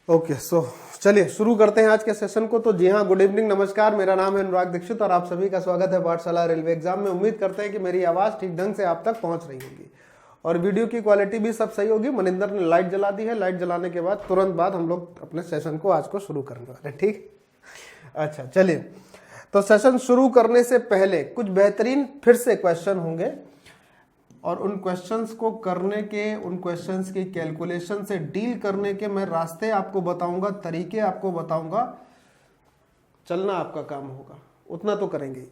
Okay so चलिए शुरू करते हैं आज के सेशन को। तो जी हाँ, गुड इवनिंग, नमस्कार। मेरा नाम है अनुराग दीक्षित और आप सभी का स्वागत है पाठशाला रेलवे एग्जाम में। उम्मीद करते हैं कि मेरी आवाज़ ठीक ढंग से आप तक पहुंच रही होगी और वीडियो की क्वालिटी भी सब सही होगी। मनिंदर ने लाइट जला दी है। लाइट जलाने के बाद तुरंत बाद हम लोग अपने सेशन को आज को शुरू करने वाले हैं, ठीक। अच्छा चलिए, तो सेशन शुरू करने से पहले कुछ बेहतरीन फिर से क्वेश्चन होंगे और उन क्वेश्चंस को करने के, उन क्वेश्चंस की कैलकुलेशन से डील करने के मैं रास्ते आपको बताऊंगा, तरीके आपको बताऊंगा। चलना आपका काम होगा, उतना तो करेंगे ही।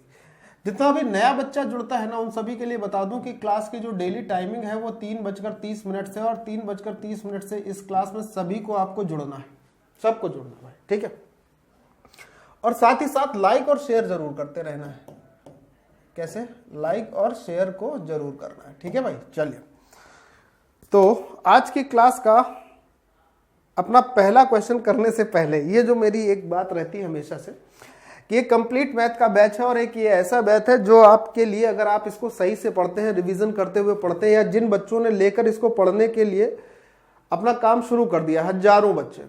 जितना भी नया बच्चा जुड़ता है ना, उन सभी के लिए बता दूं कि क्लास की जो डेली टाइमिंग है वो 3:30 से और 3:30 से इस क्लास में सभी को आपको जुड़ना है, सबको जुड़ना है, ठीक है। और साथ ही साथ लाइक और शेयर जरूर करते रहना है। कैसे? लाइक और शेयर को जरूर करना है, ठीक है भाई। चलिए, तो आज की क्लास का अपना पहला क्वेश्चन करने से पहले ये जो मेरी एक बात रहती है हमेशा से कि ये कंप्लीट मैथ का बैच है और एक ये ऐसा बैच है जो आपके लिए, अगर आप इसको सही से पढ़ते हैं, रिवीजन करते हुए पढ़ते हैं, या जिन बच्चों ने लेकर इसको पढ़ने के लिए अपना काम शुरू कर दिया, हजारों बच्चे,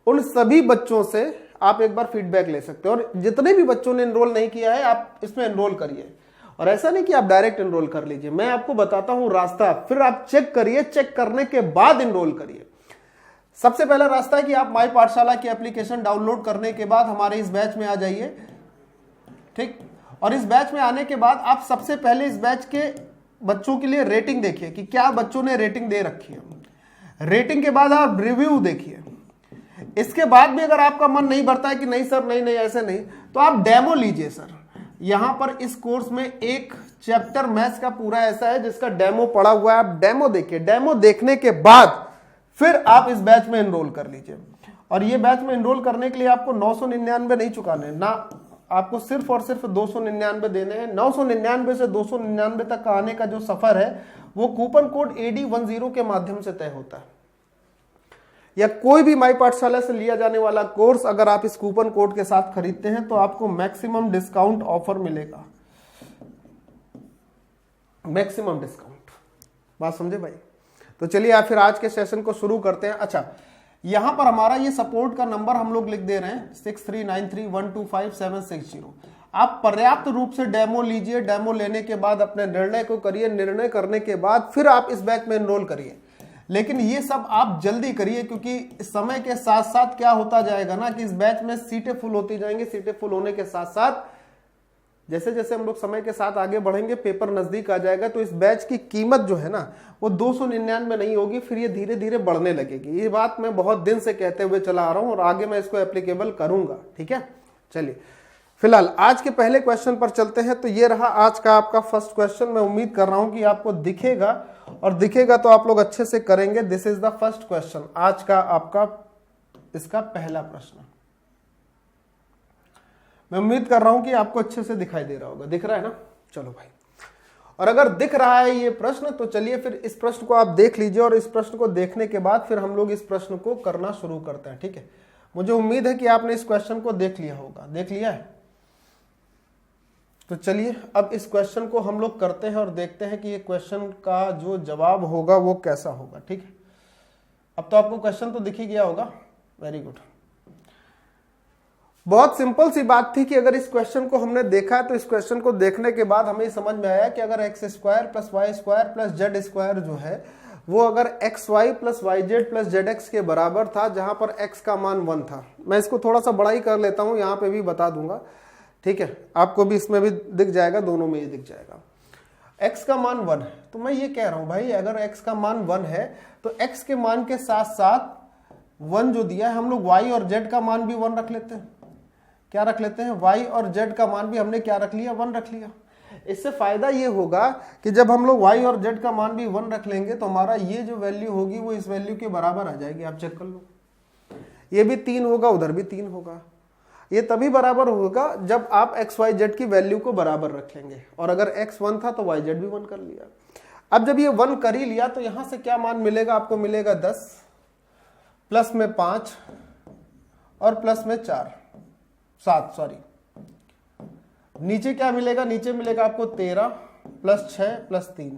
उन सभी बच्चों से आप एक बार फीडबैक ले सकते हो। और जितने भी बच्चों ने एनरोल नहीं किया है, आप इसमें एनरोल करिए। और ऐसा नहीं कि आप डायरेक्ट एनरोल कर लीजिए, मैं आपको बताता हूं रास्ता, फिर आप चेक करिए, चेक करने के बाद एनरोल करिए। सबसे पहला रास्ता है कि आप माई पाठशाला की एप्लीकेशन डाउनलोड करने के बाद हमारे इस बैच में आ जाइए, ठीक। और इस बैच में आने के बाद आप सबसे पहले इस बैच के बच्चों के लिए रेटिंग देखिए कि क्या बच्चों ने रेटिंग दे रखी है। रेटिंग के बाद आप रिव्यू देखिए। इसके बाद भी अगर आपका मन नहीं भरता है कि नहीं सर, नहीं ऐसे नहीं, तो आप डेमो लीजिए। सर यहां पर इस कोर्स में एक चैप्टर मैथ्स का पूरा ऐसा है जिसका डेमो पड़ा हुआ है, आप डेमो देखिए। डेमो देखने के बाद फिर आप इस बैच में एनरोल कर लीजिए। और ये बैच में एनरोल करने के लिए आपको 999 नहीं चुकाने ना, आपको सिर्फ और सिर्फ 299 देने हैं। 999 से 299 तक आने का जो सफर है वो कूपन कोड AD10 के माध्यम से तय होता है। या कोई भी माई पाठशाला से लिया जाने वाला कोर्स अगर आप इस कूपन कोड के साथ खरीदते हैं तो आपको मैक्सिमम डिस्काउंट ऑफर मिलेगा, मैक्सिमम डिस्काउंट। बात समझे भाई? तो चलिए आप फिर आज के सेशन को शुरू करते हैं। अच्छा, यहां पर हमारा ये सपोर्ट का नंबर हम लोग लिख दे रहे हैं 6393125760। आप पर्याप्त रूप से डेमो लीजिए। डेमो लेने के बाद अपने निर्णय को करिए। निर्णय करने के बाद फिर आप इस बैच में एनरोल करिए। लेकिन ये सब आप जल्दी करिए, क्योंकि समय के साथ साथ क्या होता जाएगा ना कि इस बैच में सीटें फुल होती जाएंगी। सीटें फुल होने के साथ साथ जैसे जैसे हम लोग समय के साथ आगे बढ़ेंगे, पेपर नजदीक आ जाएगा, तो इस बैच की कीमत जो है ना वो 299 नहीं होगी, फिर ये धीरे धीरे बढ़ने लगेगी। ये बात मैं बहुत दिन से कहते हुए चला आ रहा हूं और आगे मैं इसको एप्लीकेबल करूंगा, ठीक है। चलिए फिलहाल आज के पहले क्वेश्चन पर चलते हैं। तो ये रहा आज का आपका फर्स्ट क्वेश्चन। मैं उम्मीद कर रहा हूं कि आपको दिखेगा, और दिखेगा तो आप लोग अच्छे से करेंगे। This is the first question, आज का आपका इसका पहला प्रश्न। मैं उम्मीद कर रहा हूं कि आपको अच्छे से दिखाई दे रहा होगा। दिख रहा है ना? चलो भाई, और अगर दिख रहा है ये प्रश्न तो चलिए फिर इस प्रश्न को आप देख लीजिए, और इस प्रश्न को देखने के बाद फिर हम लोग इस प्रश्न को करना शुरू करते हैं, ठीक है। मुझे उम्मीद है कि आपने इस क्वेश्चन को देख लिया होगा। देख लिया है? तो चलिए अब इस क्वेश्चन को हम लोग करते हैं और देखते हैं कि ये क्वेश्चन का जो जवाब होगा वो कैसा होगा, ठीक है। अब तो आपको क्वेश्चन तो दिख ही गया होगा। Very good. बहुत सिंपल सी बात थी कि अगर इस क्वेश्चन को हमने देखा है तो इस क्वेश्चन को देखने के बाद हमें समझ में आया कि अगर x² + y² + z² जो है वो अगर xy + yz + zx के बराबर था, जहां पर x का मान 1 था। मैं इसको थोड़ा सा बड़ा ही कर लेता हूं, यहां पे भी बता दूंगा, ठीक है। आपको भी इसमें भी दिख जाएगा, दोनों में ही दिख जाएगा। x का मान 1 है, तो मैं ये कह रहा हूं भाई अगर x का मान 1 है तो x के मान के साथ साथ 1 जो दिया है, हम लोग y और z का मान भी 1 रख लेते हैं। क्या रख लेते हैं? y और z का मान भी हमने क्या रख लिया? 1 रख लिया। इससे फायदा ये होगा कि जब हम लोग y और z का मान भी 1 रख लेंगे तो हमारा ये जो वैल्यू होगी वो इस वैल्यू के बराबर आ जाएगी। आप चेक कर लो, ये भी 3 होगा, उधर भी 3 होगा। ये तभी बराबर होगा जब आप x y z की वैल्यू को बराबर रख लेंगे। और अगर x 1 था तो y z भी 1 कर लिया। अब जब ये 1 कर ही लिया तो यहां से क्या मान मिलेगा? आपको मिलेगा 10, प्लस में 5 और प्लस में 7 सॉरी। नीचे क्या मिलेगा? नीचे मिलेगा आपको 13 + 6 + 3।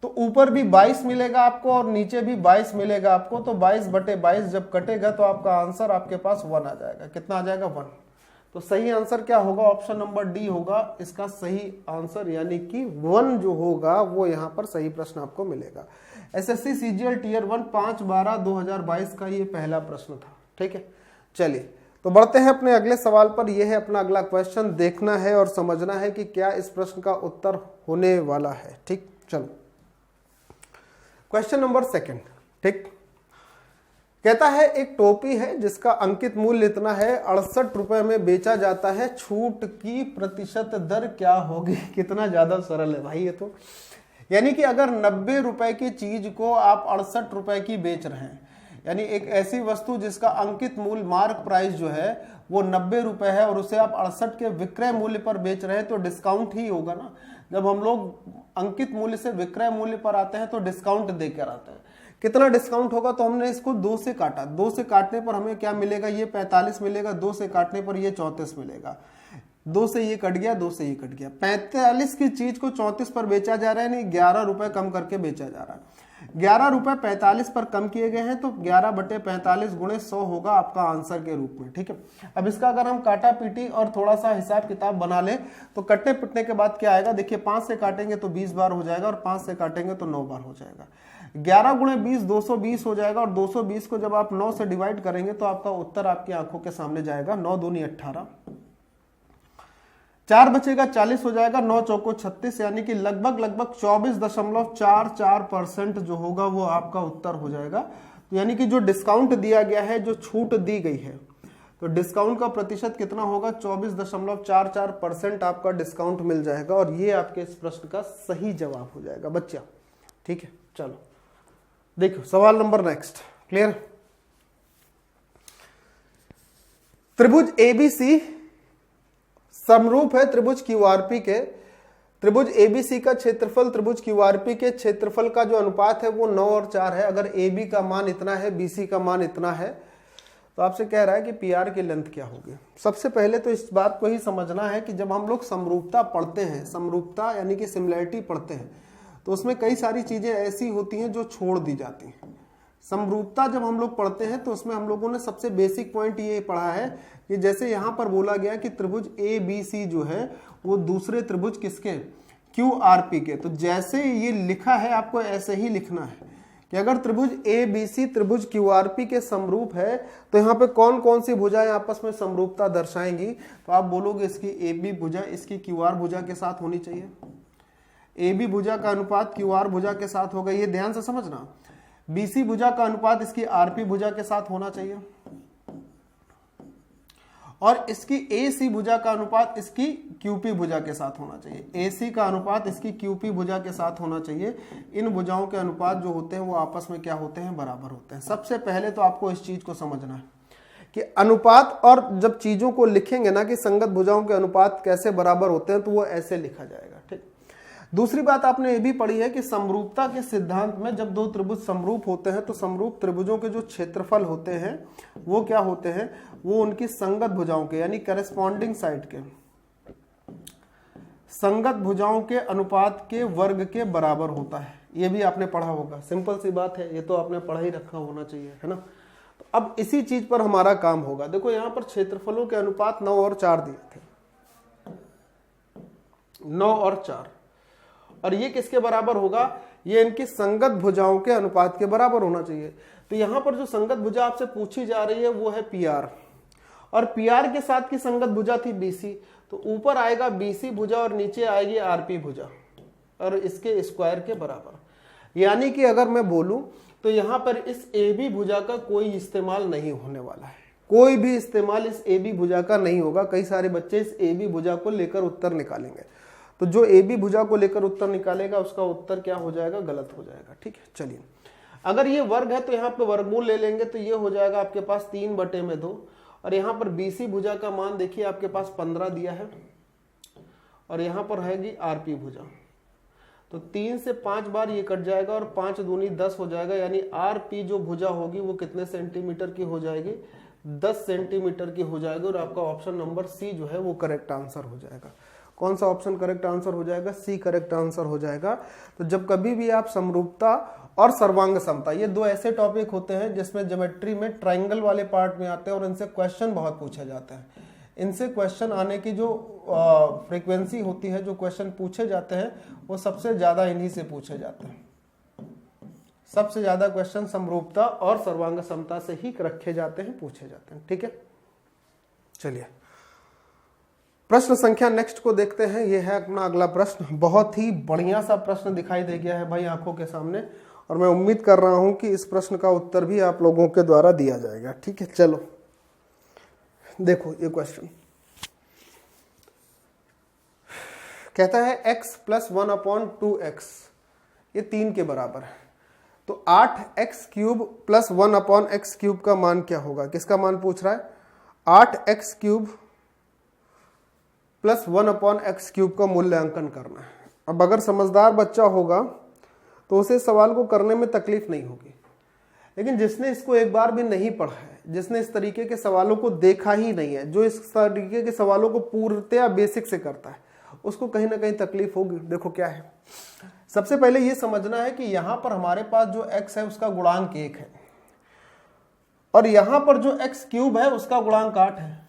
तो ऊपर भी 22 मिलेगा आपको और नीचे भी 22 मिलेगा आपको, तो 22/22 जब कटेगा तो आपका आंसर आपके पास 1 आ जाएगा। कितना आ जाएगा? 1। तो सही आंसर क्या होगा? ऑप्शन नंबर डी होगा इसका सही आंसर, यानी कि 1 जो होगा वो यहाँ पर सही प्रश्न आपको मिलेगा। एसएससी सीजीएल टियर 1 5/12/2022 का ये पहला प्रश्न था। ठीक है, चलिए तो बढ़ते हैं अपने अगले सवाल पर। यह है अपना अगला क्वेश्चन, देखना है और समझना है कि क्या इस प्रश्न का उत्तर होने वाला है। ठीक, चलो क्वेश्चन नंबर 2। ठीक, कहता है एक टोपी है जिसका अंकित मूल्य इतना है, 68 रुपए में बेचा जाता है, छूट की प्रतिशत दर क्या होगी? कितना ज्यादा सरल है भाई ये तो। यानी कि अगर 90 रुपए की चीज को आप 68 रुपए की बेच रहे हैं, यानी एक ऐसी वस्तु जिसका अंकित मूल्य मार्क प्राइस जो है वो 90 रुपए है और उसे आप 68 के विक्रय मूल्य पर बेच रहे हैं, तो डिस्काउंट ही होगा ना। जब हम लोग अंकित मूल्य से विक्रय मूल्य पर आते हैं तो डिस्काउंट देकर आते हैं। कितना डिस्काउंट होगा? तो हमने इसको 2 से काटा, 2 से काटने पर हमें क्या मिलेगा? ये 45 मिलेगा, 2 से काटने पर ये 34 मिलेगा, 2 से ये कट गया, 2 से ये कट गया। 45 की चीज को 34 पर बेचा जा रहा है, नहीं 11 रुपए कम करके बेचा जा रहा है। 11 रुपए 45 पर कम किए गए हैं, तो 11/45 गुणे 100 होगा आपका आंसर के रूप में। ठीक है, अब इसका अगर हम काटा पीटी और थोड़ा सा हिसाब किताब बना ले तो कटने पिटने के बाद क्या आएगा? देखिए 5 से काटेंगे तो 20 बार हो जाएगा और 5 से काटेंगे तो 9 बार हो जाएगा। 11 गुणे 20 220 हो जाएगा और 220 को जब आप 9 से डिवाइड करेंगे तो आपका उत्तर आपकी आंखों के सामने जाएगा। 9 दूनी 18, 4 बचेगा 40 हो जाएगा, 9 चौको 36, यानी कि लगभग 24.44% जो होगा वो आपका उत्तर हो जाएगा। तो यानी कि जो डिस्काउंट दिया गया है, जो छूट दी गई है, तो डिस्काउंट का प्रतिशत कितना होगा? 24.44% आपका डिस्काउंट मिल जाएगा और ये आपके इस प्रश्न का सही जवाब हो जाएगा बच्चा। ठीक है, चलो देखो सवाल नंबर नेक्स्ट। क्लियर? त्रिभुज एबीसी समरूप है त्रिभुज क्यूआरपी के। त्रिभुज एबीसी का क्षेत्रफल त्रिभुज क्यूआरपी के क्षेत्रफल का जो अनुपात है वो 9 और 4 है। अगर एबी का मान इतना है, बीसी का मान इतना है, तो आपसे कह रहा है कि पीआर की लेंथ क्या होगी। सबसे पहले तो इस बात को ही समझना है कि जब हम लोग समरूपता पढ़ते हैं, समरूपता यानी कि सिमिलैरिटी पढ़ते हैं, तो उसमें कई सारी चीजें ऐसी होती हैं जो छोड़ दी जाती हैं। समरूपता जब हम लोग पढ़ते हैं तो उसमें हम लोगों ने सबसे बेसिक पॉइंट ये पढ़ा है कि जैसे यहां पर बोला गया कि त्रिभुज ए बी सी जो है वो दूसरे त्रिभुज किसके? क्यू आर पी के। तो जैसे ये लिखा है आपको ऐसे ही लिखना है कि अगर त्रिभुज ए बी सी त्रिभुज क्यू आर पी के समरूप है तो यहाँ पे कौन कौन सी भुजाएं आपस में समरूपता दर्शाएंगी? तो आप बोलोगे इसकी ए बी भुजा इसकी क्यू आर भुजा के साथ होनी चाहिए। ए बी भुजा का अनुपात क्यू आर भुजा के साथ होगा, ये ध्यान से समझना। बीसी भुजा का अनुपात इसकी आरपी भुजा के साथ होना चाहिए और इसकी एसी भुजा का अनुपात इसकी क्यूपी भुजा के साथ होना चाहिए। एसी का अनुपात इसकी क्यूपी भुजा के साथ होना चाहिए। इन भुजाओं के अनुपात जो होते हैं वो आपस में क्या होते हैं? बराबर होते हैं। सबसे पहले तो आपको इस चीज को समझना है कि अनुपात, और जब चीजों को लिखेंगे ना कि संगत भुजाओं के अनुपात कैसे बराबर होते हैं, तो वो ऐसे लिखा जाएगा। ठीक। दूसरी बात आपने ये भी पढ़ी है कि समरूपता के सिद्धांत में जब दो त्रिभुज समरूप होते हैं तो समरूप त्रिभुजों के जो क्षेत्रफल होते हैं वो क्या होते हैं? वो उनकी संगत भुजाओं के यानी करेस्पॉन्डिंग साइड के संगत भुजाओं के अनुपात के वर्ग के बराबर होता है। ये भी आपने पढ़ा होगा, सिंपल सी बात है, ये तो आपने पढ़ा ही रखा होना चाहिए, है ना। तो अब इसी चीज पर हमारा काम होगा। देखो यहाँ पर क्षेत्रफलों के अनुपात 9 और 4 दिए थे, 9 और 4, और ये किसके बराबर होगा? ये इनकी संगत भुजाओं के अनुपात के बराबर होना चाहिए। तो यहां पर जो संगत भुजा आपसे पूछी जा रही है वो है पीआर, और पीआर के साथ की संगत भुजा थी बीसी, तो ऊपर आएगा बीसी भुजा और नीचे आएगी आरपी भुजा और इसके स्क्वायर के बराबर। यानी कि अगर मैं बोलूं तो यहां पर इस एबी भुजा का कोई इस्तेमाल नहीं होने वाला है, कोई भी इस्तेमाल इस एबी भुजा का नहीं होगा। कई सारे बच्चे इस एबी भुजा को लेकर उत्तर निकालेंगे, तो जो ए बी भुजा को लेकर उत्तर निकालेगा उसका उत्तर क्या हो जाएगा? गलत हो जाएगा। ठीक है, चलिए अगर ये वर्ग है तो यहाँ पे वर्गमूल ले लेंगे तो ये हो जाएगा आपके पास 3/2, और यहाँ पर बीसी भुजा का मान देखिए आपके पास 15 दिया है, और यहाँ पर रहेगी आरपी भुजा, तो 3 से 5 बार ये कट जाएगा और 5 दूनी 10 हो जाएगा। यानी आरपी जो भुजा होगी वो कितने सेंटीमीटर की हो जाएगी? 10 सेंटीमीटर की हो जाएगी, और आपका ऑप्शन नंबर सी जो है वो करेक्ट आंसर हो जाएगा। कौन सा ऑप्शन करेक्ट आंसर हो जाएगा? सी करेक्ट आंसर हो जाएगा। तो जब कभी भी आप समरूपता और सर्वांग समता, ये दो ऐसे टॉपिक होते हैं जिसमें ज्योमेट्री में ट्राइंगल वाले पार्ट में आते हैं और इनसे क्वेश्चन बहुत पूछे जाते हैं। इनसे क्वेश्चन आने की जो फ्रीक्वेंसी होती है, जो क्वेश्चन पूछे जाते हैं, वो सबसे ज्यादा इन्हीं से पूछे जाते हैं। सबसे ज्यादा क्वेश्चन समरूपता और सर्वांग समता से ही रखे जाते हैं, पूछे जाते हैं। ठीक है, चलिए प्रश्न संख्या नेक्स्ट को देखते हैं। ये है अपना अगला प्रश्न। बहुत ही बढ़िया सा प्रश्न दिखाई दे गया है भाई आंखों के सामने, और मैं उम्मीद कर रहा हूं कि इस प्रश्न का उत्तर भी आप लोगों के द्वारा दिया जाएगा। ठीक है, चलो देखो ये क्वेश्चन कहता है x प्लस 1/2x ये 3 के बराबर है। तो 8x cube plus 1/x cube का मान क्या होगा? किसका मान पूछ रहा है? 8x cube plus 1/x cube का मूल्यांकन करना है। अब अगर समझदार बच्चा होगा तो उसे सवाल को करने में तकलीफ नहीं होगी, लेकिन जिसने इसको एक बार भी नहीं पढ़ा है, जिसने इस तरीके के सवालों को देखा ही नहीं है, जो इस तरीके के सवालों को पूर्णतया बेसिक से करता है, उसको कहीं ना कहीं तकलीफ होगी। देखो क्या है, सबसे पहले ये समझना है कि यहां पर हमारे पास जो x है उसका गुणांक 1 है, और यहां पर जो x क्यूब है उसका गुणांक 8 है।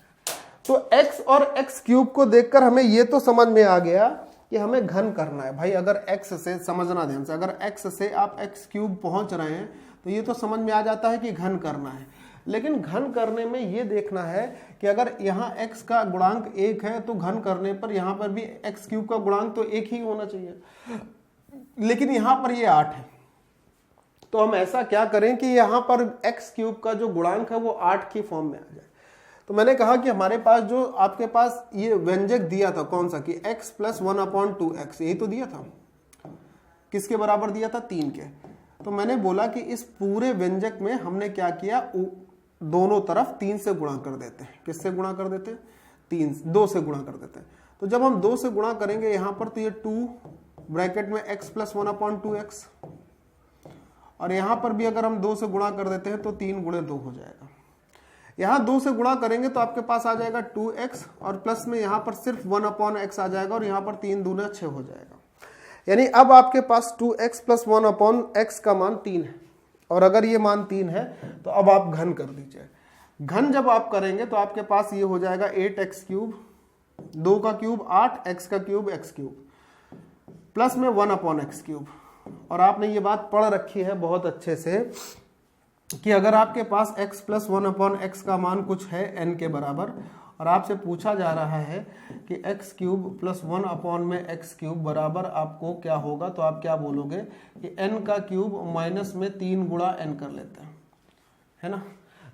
तो x और x क्यूब को देखकर हमें ये तो समझ में आ गया कि हमें घन करना है। भाई अगर x से, समझना ध्यान से, अगर x से आप x क्यूब पहुंच रहे हैं तो ये तो समझ में आ जाता है कि घन करना है। लेकिन घन करने में ये देखना है कि अगर यहाँ x का गुणांक 1 है तो घन करने पर यहाँ पर भी x क्यूब का गुणांक तो 1 ही होना चाहिए, लेकिन यहाँ पर ये 8 है। तो हम ऐसा क्या करें कि यहाँ पर x क्यूब का जो गुणांक है वो 8 की फॉर्म में आ जाए। तो मैंने कहा कि हमारे पास जो आपके पास ये व्यंजक दिया था, कौन सा, कि x प्लस 1/2x, यही तो दिया था। किसके बराबर दिया था? 3 के। तो मैंने बोला कि इस पूरे व्यंजक में हमने क्या किया, दोनों तरफ 3 से गुणा कर देते हैं। किससे गुणा कर देते हैं? 2 से गुणा कर देते हैं। तो जब हम 2 से गुणा करेंगे यहाँ पर, तो ये 2 ब्रैकेट में x प्लस 1/2x, और यहाँ पर भी अगर हम 2 से गुणा कर देते हैं तो 3 गुणे 2 हो जाएगा। यहाँ 2 से गुणा करेंगे तो आपके पास आ जाएगा 2x, और प्लस में यहाँ पर सिर्फ 1/x आ जाएगा, और यहाँ पर 3 दूना 6 हो जाएगा। यानी अब आपके पास 2x प्लस 1/x का मान 3 है, और अगर ये मान 3 है तो अब आप घन कर दीजिए। घन जब आप करेंगे तो आपके पास ये हो जाएगा 8x क्यूब, 2 का क्यूब 8, x का क्यूब x क्यूब, प्लस में 1/x क्यूब। और आपने ये बात पढ़ रखी है बहुत अच्छे से कि अगर आपके पास x प्लस 1/x का मान कुछ है n के बराबर, और आपसे पूछा जा रहा है कि x cube plus 1/x cube बराबर आपको क्या होगा, तो आप क्या बोलोगे कि n का क्यूब माइनस में 3 गुणा n कर लेते हैं, है ना।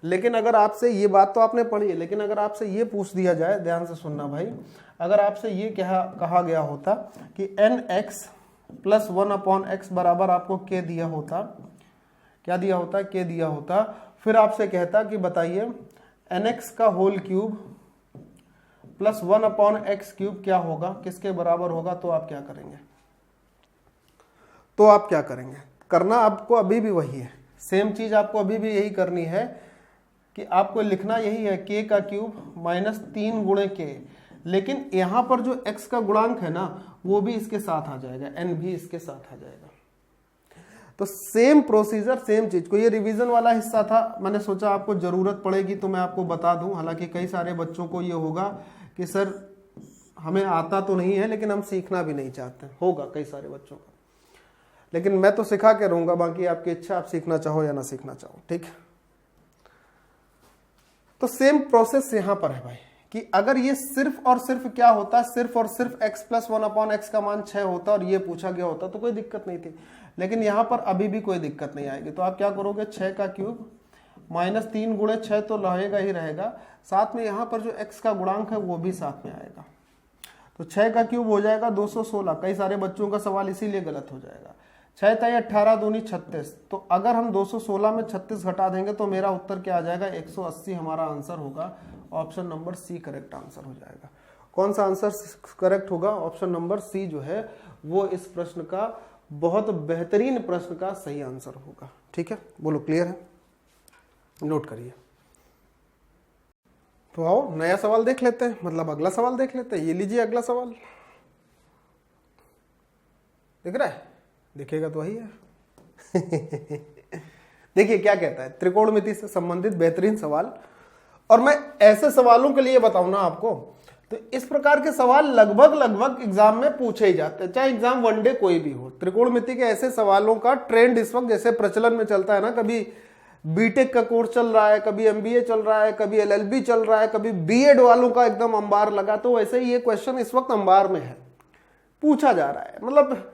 लेकिन अगर आपसे ये बात तो आपने पढ़ी है, लेकिन अगर आपसे ये पूछ दिया जाए, ध्यान से सुनना भाई, अगर आपसे ये कहा गया होता कि nx प्लस 1/x बराबर आपको k दिया होता, क्या दिया होता? k दिया होता। फिर आपसे कहता कि बताइए nx का whole cube plus 1/x cube क्या होगा, किसके बराबर होगा, तो आप क्या करेंगे? तो आप क्या करेंगे? करना आपको अभी भी वही है, सेम चीज आपको अभी भी यही करनी है कि आपको लिखना यही है k का क्यूब माइनस 3 गुणे k, लेकिन यहां पर जो x का गुणांक है ना वो भी इसके साथ आ जाएगा, n भी इसके साथ आ जाएगा। तो सेम प्रोसीजर, सेम चीज को, ये रिवीजन वाला हिस्सा था, मैंने सोचा आपको जरूरत पड़ेगी तो मैं आपको बता दूं। हालांकि कई सारे बच्चों को ये होगा कि सर हमें आता तो नहीं है लेकिन हम सीखना भी नहीं चाहते, होगा कई सारे बच्चों का, लेकिन मैं तो सिखा के रहूंगा, बाकी आपकी इच्छा, आप सीखना चाहो या ना सीखना चाहो। ठीक है, तो सेम प्रोसेस यहां पर है भाई कि अगर ये सिर्फ और सिर्फ क्या होता, सिर्फ और सिर्फ x प्लस 1/x का मान 6 होता और ये पूछा गया होता तो कोई दिक्कत नहीं थी, लेकिन यहां पर अभी भी कोई दिक्कत नहीं आएगी। तो आप क्या करोगे, 6 का क्यूब माइनस 3 गुणे 6 तो रहेगा ही रहेगा, साथ में यहाँ पर जो x का गुणांक है वो भी साथ में आएगा। तो 6 का क्यूब हो जाएगा 216। कई सारे बच्चों का सवाल इसीलिए गलत हो जाएगा। 6 ताई 18 दूनी 36, तो अगर हम 216 में 36 घटा देंगे तो मेरा उत्तर क्या आ जाएगा, 180 हमारा आंसर होगा। Option number C correct answer हो जाएगा। कौन सा आंसर करेक्ट होगा? ऑप्शन नंबर सी जो है वो इस प्रश्न का, बहुत बेहतरीन प्रश्न का सही आंसर होगा। ठीक है, बोलो क्लियर है, नोट करिए। तो आओ नया सवाल देख लेते हैं, मतलब अगला सवाल देख लेते हैं। ये लीजिए अगला सवाल। दिख रहा है, दिखेगा तो वही है। देखिए क्या कहता है, त्रिकोणमिति से संबंधित बेहतरीन सवाल। और मैं ऐसे सवालों के लिए बताऊं ना आपको, तो इस प्रकार के सवाल लगभग एग्जाम में पूछे ही जाते हैं, चाहे एग्जाम वनडे कोई भी हो। त्रिकोणमिति के ऐसे सवालों का ट्रेंड इस वक्त जैसे प्रचलन में चलता है ना, कभी बीटेक का कोर्स चल रहा है, कभी एमबीए चल रहा है, कभी एलएलबी चल रहा है, कभी बीएड वालों का एकदम अंबार लगा, तो वैसे ही ये क्वेश्चन इस वक्त अंबार में है, पूछा जा रहा है। मतलब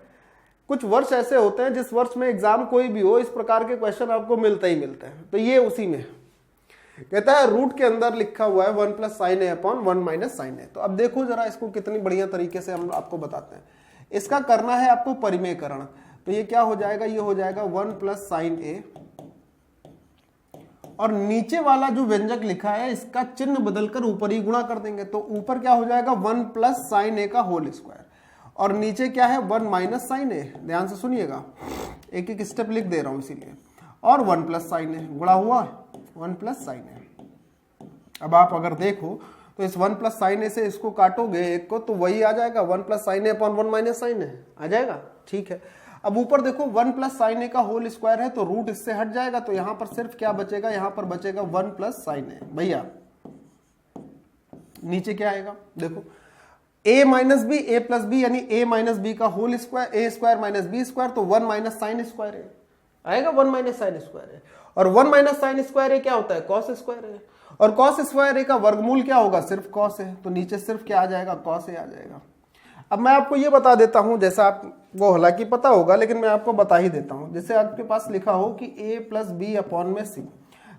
कुछ वर्ष ऐसे होते हैं जिस वर्ष में एग्जाम कोई भी हो, इस प्रकार के क्वेश्चन आपको मिलते ही मिलते हैं, तो ये उसी में है। कहता है रूट के अंदर लिखा हुआ है 1 + sin a upon 1 - sin a। तो अब देखो जरा इसको कितनी बढ़िया तरीके से हम आपको बताते हैं। इसका करना है आपको परिमेयकरण, तो ये क्या हो जाएगा, ये हो जाएगा 1 + sin a, और नीचे वाला जो व्यंजक लिखा है इसका चिन्ह बदलकर ऊपर ही गुणा कर देंगे, तो ऊपर क्या हो जाएगा 1 + sin a का होल स्क्वायर, और नीचे क्या है 1 - sin a। ध्यान से सुनिएगा, एक एक स्टेप लिख दे रहा हूं इसीलिए, और 1 + sin a गुणा हुआ 1 + sin a। अब आप अगर देखो तो इस 1 + sin a से इसको काटोगे एक को, तो वही आ जाएगा 1 + sin a upon 1 - sin a आ जाएगा। ठीक है, अब ऊपर देखो 1 + sin a का होल स्क्वायर है, तो रूट इससे हट जाएगा, तो यहां पर सिर्फ क्या बचेगा, यहां पर बचेगा 1 + sin a। भैया नीचे क्या आएगा, देखो a - b, a + b यानी a - b का whole square, a² - b square, तो 1 - sin स्क्वायर है आएगा, 1 - sin स्क्वायर है, और 1 - sin स्क्वायर क्या होता है, कॉस स्क्वायर है, और कॉस स्क्वायर ए का वर्गमूल क्या होगा, सिर्फ कॉस है, तो नीचे सिर्फ क्या आ जाएगा, कॉस ए आ जाएगा। अब मैं आपको ये बता देता हूं, जैसा आपको हालांकि पता होगा लेकिन मैं आपको बता ही देता हूं। जैसे आपके पास लिखा हो कि a + b अपॉन में c,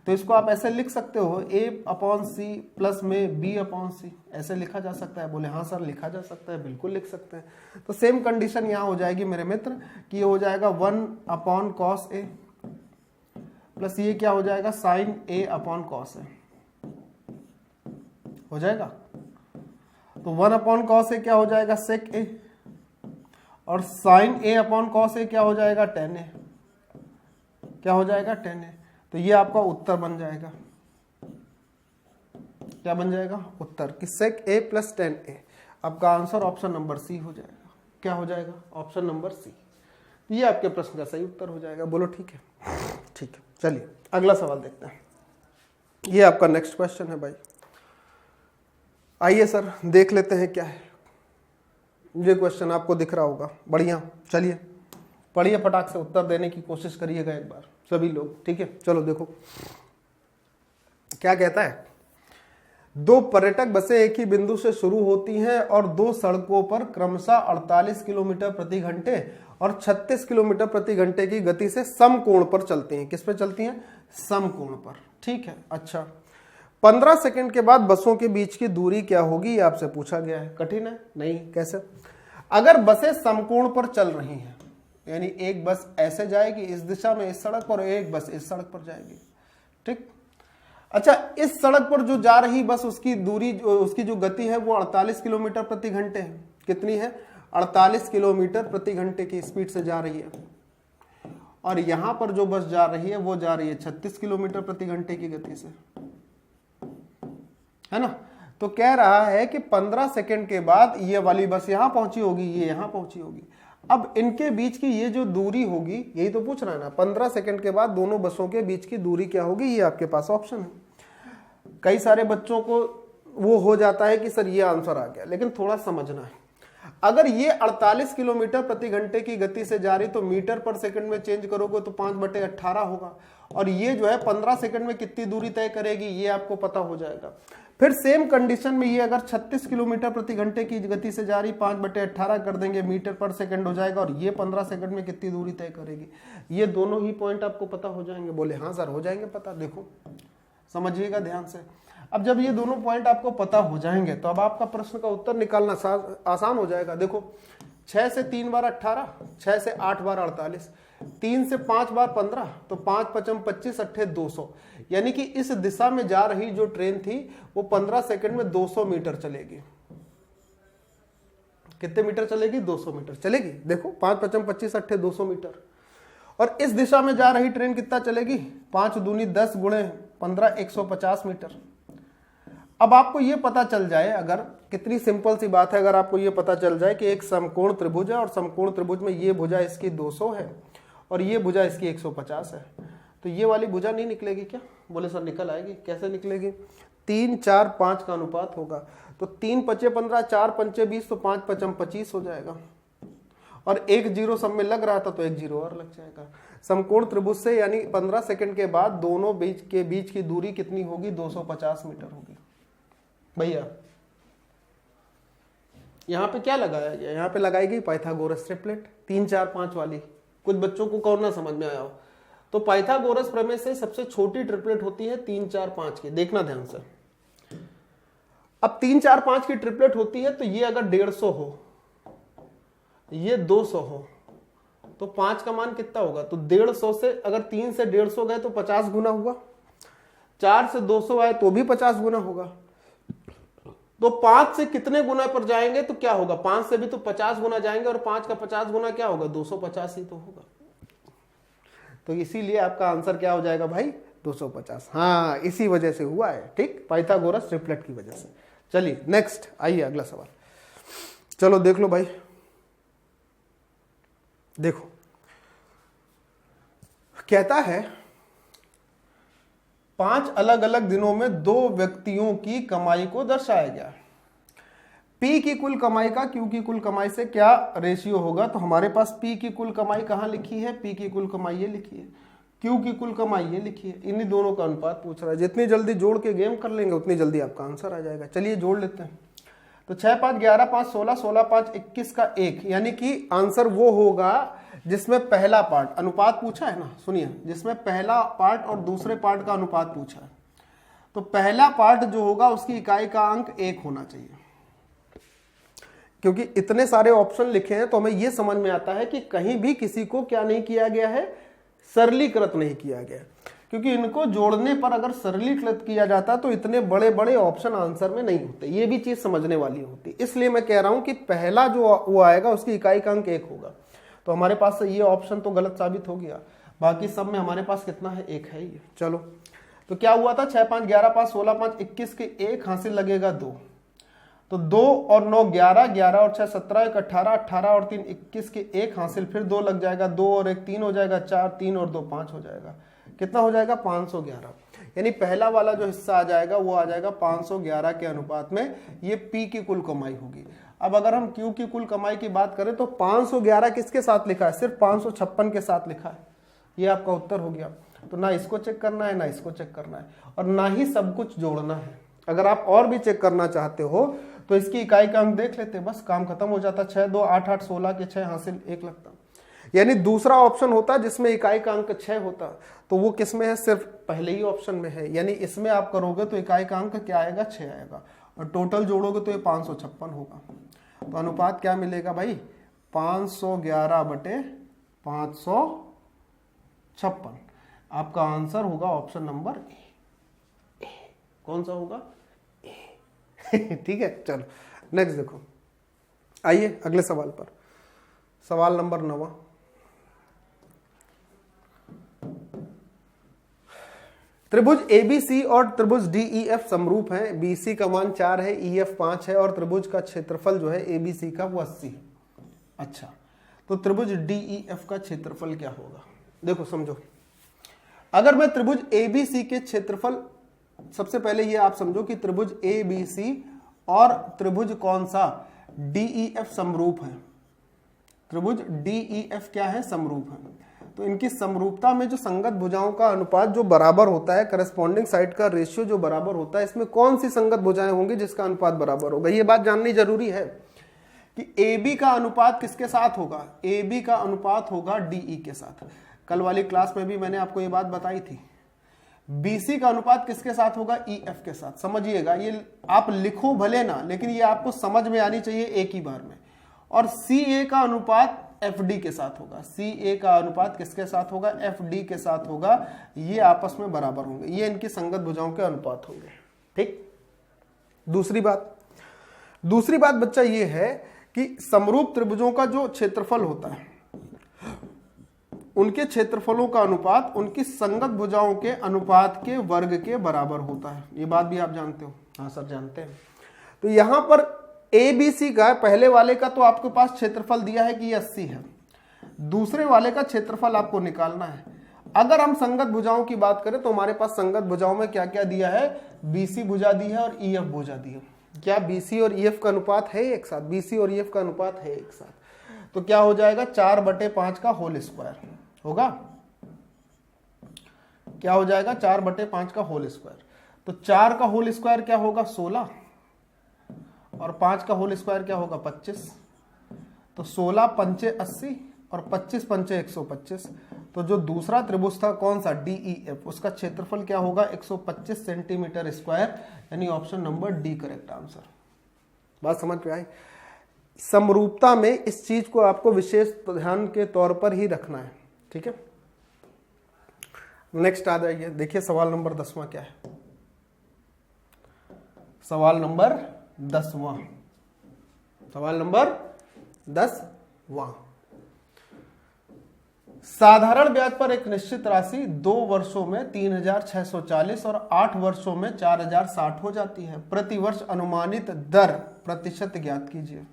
तो इसको आप ऐसे लिख सकते हो a/c प्लस में b/c, ऐसे लिखा जा सकता है। बोले हाँ सर लिखा जा सकता है, बिल्कुल लिख सकते हैं। तो सेम कंडीशन यहाँ हो जाएगी मेरे मित्र कि ये हो जाएगा 1/cos a प्लस ये क्या हो जाएगा sin a/cos a हो जाएगा। तो 1/cos a क्या हो जाएगा sec a, और sin a/cos a क्या हो जाएगा tan a, क्या हो जाएगा tan a। तो ये आपका उत्तर बन जाएगा, क्या बन जाएगा उत्तर कि sec a plus tan a। आपका आंसर ऑप्शन नंबर सी हो जाएगा। क्या हो जाएगा, ऑप्शन नंबर सी। ये आपके प्रश्न का सही उत्तर हो जाएगा। बोलो ठीक है, ठीक है। चलिए अगला सवाल देखते हैं। ये आपका नेक्स्ट क्वेश्चन है भाई। आइए सर देख लेते हैं क्या है। ये क्वेश्चन आपको दिख रहा होगा, बढ़िया। चलिए पढ़िए, फटाक से उत्तर देने की कोशिश करिएगा एक बार सभी लोग, ठीक है। चलो देखो क्या कहता है। दो पर्यटक बसें एक ही बिंदु से शुरू होती हैं और दो सड़कों पर क्रमशः 48 किलोमीटर प्रति घंटे और 36 किलोमीटर प्रति घंटे की गति से समकोण पर चलती हैं। किस पे चलती हैं, समकोण पर, ठीक है। अच्छा 15 सेकंड के बाद बसों के बीच की दूरी क्या होगी, ये आपसे पूछा गया है। कठिन है नहीं, कैसे। अगर बसें समकोण पर चल रही हैं, यानी एक बस ऐसे जाएगी इस दिशा में इस सड़क पर, एक बस इस सड़क पर जाएगी, ठीक। अच्छा इस सड़क पर जो जा रही बस उसकी दूरी, उसकी जो गति है वो 48 किलोमीटर प्रति घंटे है। कितनी है, 48 किलोमीटर प्रति घंटे की स्पीड से जा रही है। और यहां पर जो बस जा रही है वो जा रही है 36 किलोमीटर प्रति घंटे की गति से, है ना। तो कह रहा है कि 15 सेकंड के बाद ये वाली बस यहां पहुंची होगी, ये यहां पहुंची होगी। अब इनके बीच की ये जो दूरी होगी, यही तो पूछ रहा है ना, 15 सेकंड के बाद दोनों बसों के बीच की दूरी क्या होगी, ये आपके पास ऑप्शन है। कई सारे बच्चों को वो हो जाता है कि सर ये आंसर आ गया, लेकिन थोड़ा समझना है। अगर ये 48 किलोमीटर प्रति घंटे की गति से जा रही तो मीटर पर सेकंड में चेंज करोगे तो 5/18 होगा। और ये जो है 15 सेकंड में कितनी दूरी तय करेगी ये आपको पता हो जाएगा। फिर सेम कंडीशन में ये अगर 36 किलोमीटर प्रति घंटे की गति से जा रही, 5/18 कर देंगे, मीटर पर सेकंड हो जाएगा। और ये 15 सेकंड में कितनी दूरी तय करेगी, ये दोनों ही पॉइंट आपको पता हो जाएंगे। बोले हाँ सर हो जाएंगे पता। देखो समझिएगा ध्यान से। अब जब ये दोनों पॉइंट आपको पता हो जाएंगे तो अब आपका प्रश्न का उत्तर निकालना आसान हो जाएगा। देखो 6 से 3 बार 18, 6 से 8 बार 48, 3 से 5 बार 15, तो 5 × 5 = 25, 8 = 200। यानी कि इस दिशा में जा रही जो ट्रेन थी वो 15 सेकंड में 200 मीटर चलेगी। कितने मीटर चलेगी, 200 मीटर चलेगी। देखो 5 × 5 = 25, 8 = 200 मीटर। और इस दिशा में जा रही ट्रेन कितना चलेगी, 5 दूनी 10 × 15 150 मीटर। अब आपको ये पता चल जाए, अगर कितनी सिंपल सी बात है, अगर आपको ये पता चल जाए कि एक समकोण त्रिभुज है और समकोण त्रिभुज में ये भुजा इसकी 200 है और ये भुजा इसकी 150 है, तो ये वाली भुजा नहीं निकलेगी क्या? बोले सर निकल आएगी। कैसे निकलेगी? 3 4 5 का अनुपात होगा, तो 3 5 15, 4 5 20, तो 5 5 25 हो जाएगा, और एक जीरो सब में लग रहा था तो एक जीरो और लग जाएगा। समकोण त्रिभुज से यानी 15 सेकंड के बाद दोनों बीच की दूरी कितनी होगी? 250 मीटर होगी। भैया यहाँ पे क्या लगाया गया? यहाँ पे लगाई गई पाइथागोरस ट्रिपलेट 3 4 5 वाली। कुछ बच्चों को कौन ना समझ में आया हो, तो पाइथागोरस प्रमेय से सबसे छोटी ट्रिपलेट होती है 3 4 5 की। देखना ध्यान से, अब 3 4 5 की ट्रिपलेट होती है, तो ये अगर 150 हो, ये 200 हो, तो 5 का मान कितना होगा? तो 150 से अगर 3 से 150 गए तो 50 गुना हुआ, 4 से 200 आए तो भी 50 गुना होगा, तो 5 से कितने गुना पर जाएंगे तो क्या होगा? 5 से भी तो 50 गुना जाएंगे, और 5 का 50 गुना क्या होगा? 250 ही तो होगा। तो इसीलिए आपका आंसर क्या हो जाएगा भाई? 250। हाँ, इसी वजह से हुआ है, ठीक, पाइथागोरस ट्रिपलेट की वजह से। चलिए नेक्स्ट, आइए अगला सवाल। चलो देख लो भाई, देखो कहता है 5 अलग अलग दिनों में 2 व्यक्तियों की कमाई को दर्शाया गया। P की कुल कमाई का Q की कुल कमाई से क्या रेशियो होगा? तो हमारे पास P की कुल कमाई कहाँ लिखी है? P की कुल कमाई ये लिखी है, Q की कुल कमाई ये लिखी है, इन्हीं दोनों का अनुपात पूछ रहा है। जितनी जल्दी जोड़ के गेम कर लेंगे उतनी जल्दी आपका आंसर आ जाएगा। चलिए जोड़ लेते हैं। तो 6 5 11 5 16, 16 5 21 का 1, यानी कि आंसर वो होगा जिसमें पहला पार्ट, अनुपात पूछा है ना, सुनिए, जिसमें पहला पार्ट और दूसरे पार्ट का अनुपात पूछा है, तो पहला पार्ट जो होगा उसकी इकाई का अंक 1 होना चाहिए। क्योंकि इतने सारे ऑप्शन लिखे हैं तो हमें यह समझ में आता है कि कहीं भी किसी को क्या नहीं किया गया है? सरलीकृत नहीं किया गया, क्योंकि इनको जोड़ने पर अगर सरलीकृत किया जाता तो इतने बड़े बड़े ऑप्शन आंसर में नहीं होते। ये भी चीज समझने वाली होती, इसलिए मैं कह रहा हूं कि पहला जो वो आएगा उसकी इकाई का अंक 1 होगा। तो हमारे पास ये ऑप्शन तो गलत साबित हो गया, बाकी सब में हमारे पास कितना है? 1 है ये। चलो, तो क्या हुआ था? 6 5 11 5 16 5 21 के 1 हासिल लगेगा 2, तो 2 और 9 11, 11 और 6 17, 1 18, 18 और 3 21 के 1 हासिल, फिर 2 लग जाएगा, 2 और 1 3 हो जाएगा, 4 3 और 2 5 हो जाएगा। कितना हो जाएगा? 511। यानी पहला वाला जो हिस्सा आ जाएगा वो आ जाएगा 511 के अनुपात में, ये P की कुल कमाई होगी। अब अगर हम Q की कुल कमाई की बात करें तो 511 किसके साथ लिखा है? सिर्फ 556 के साथ लिखा है। ये आपका उत्तर हो गया। तो ना इसको चेक करना है ना इसको चेक करना है, और ना ही सब कुछ जोड़ना है। अगर आप और भी चेक करना चाहते हो तो इसकी इकाई का अंक देख लेते, बस काम खत्म हो जाता। 6 2 8 8 16 के 6 हासिल 1 लगता। यानी दूसरा ऑप्शन होता जिसमें इकाई का अंक 6 होता, तो वो किस में है? सिर्फ पहले ही ऑप्शन में है। यानी इसमें आप करोगे तो इकाई का अंक क्या आएगा? 6 आएगा, और टोटल जोड़ोगे तो ये 556 होगा। तो अनुपात क्या मिलेगा भाई? 511 बटे 556। आपका आंसर होगा ऑप्शन नंबर ए। कौन सा होगा? ए। ठीक है, चलो नेक्स्ट देखो। आइए अगले सवाल पर, सवाल नंबर 9। त्रिभुज ABC और त्रिभुज DEF समरूप हैं। BC का मान 4 है, EF 5 है, और त्रिभुज का क्षेत्रफल जो है ABC का वो 80 है। अच्छा, तो त्रिभुज DEF का क्षेत्रफल क्या होगा? देखो समझो, अगर मैं त्रिभुज ABC के क्षेत्रफल, सबसे पहले ये आप समझो कि त्रिभुज ABC और त्रिभुज कौन सा? DEF समरूप है। त्रिभुज DEF क्या है? समरूप है। तो इनकी समरूपता में जो संगत भुजाओं का अनुपात जो बराबर होता है, करस्पॉन्डिंग साइड का रेशियो जो बराबर होता है, इसमें कौन सी संगत भुजाएं होंगी जिसका अनुपात बराबर होगा? ये बात जाननी जरूरी है कि AB का अनुपात किसके साथ होगा? AB का अनुपात होगा DE के साथ। कल वाली क्लास में भी मैंने आपको ये बात बताई थी। BC का अनुपात किसके साथ होगा? EF के साथ। समझिएगा, ये आप लिखो भले ना, लेकिन ये आपको समझ में आनी चाहिए एक ही बार में। और CA का अनुपात FD के साथ होगा। CA का अनुपात किसके साथ होगा? FD के साथ होगा। ये आपस में बराबर होंगे, ये इनकी संगत भुजाओं के अनुपात होंगे। ठीक। दूसरी बात बच्चा ये है कि समरूप त्रिभुजों का जो क्षेत्रफल होता है उनके क्षेत्रफलों का अनुपात उनकी संगत भुजाओं के अनुपात के वर्ग के बराबर होता है। ये बात भी आप जानते हो? हाँ सर जानते हैं। तो यहां पर ABC का पहले वाले का तो आपके पास क्षेत्रफल दिया है कि ये 80 है, दूसरे वाले का क्षेत्रफल आपको निकालना है। अगर हम संगत भुजाओं की बात करें तो हमारे पास संगत भुजाओं में क्या क्या दिया है? BC भुजा दी है और EF भुजा दी है। क्या BC और EF का अनुपात है एक साथ? BC और EF का अनुपात है एक साथ। तो क्या हो जाएगा? 4/5 का होल स्क्वायर होगा। क्या हो जाएगा? 4/5 का होल स्क्वायर। तो 4 का होल स्क्वायर क्या होगा? 16 और 5 का होल स्क्वायर क्या होगा? 25। तो 16 पंचे 80 और 25 पंचे 125। तो जो दूसरा त्रिभुज था कौन सा? DEF, उसका क्षेत्रफल क्या होगा? 125 सेंटीमीटर स्क्वायर, यानी option number D correct answer. बात समझ में आई? समरूपता में इस चीज को आपको विशेष ध्यान के तौर पर ही रखना है, ठीक है। नेक्स्ट आ जाइए, देखिए सवाल नंबर 10वां क्या है। सवाल नंबर 10वां, सवाल नंबर 10वां। साधारण ब्याज पर एक निश्चित राशि 2 वर्षों में 3640 और 8 वर्षों में 4060 हो जाती है। प्रति वर्ष अनुमानित दर प्रतिशत ज्ञात कीजिए।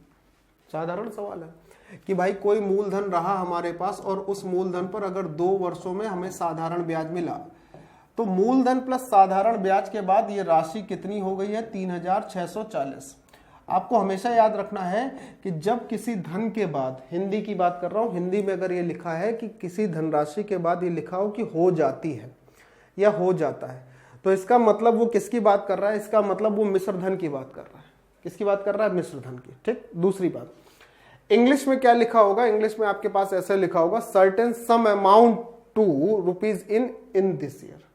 साधारण सवाल है कि भाई कोई मूलधन रहा हमारे पास और उस मूलधन पर अगर 2 वर्षों में हमें साधारण ब्याज मिला तो मूलधन प्लस साधारण ब्याज के बाद ये राशि कितनी हो गई है? 3640। आपको हमेशा याद रखना है कि जब किसी धन के बाद, हिंदी की बात कर रहा हूं, हिंदी में अगर ये लिखा है कि किसी धनराशि के बाद ये लिखा हो कि हो जाती है या हो जाता है, तो इसका मतलब वो किसकी बात कर रहा है? इसका मतलब वो मिश्र धन की बात कर रहा है। किसकी बात कर रहा है? मिश्र धन की। ठीक। दूसरी बात, इंग्लिश में क्या लिखा होगा? इंग्लिश में आपके पास ऐसे लिखा होगा certain sum amount to rupees in this year.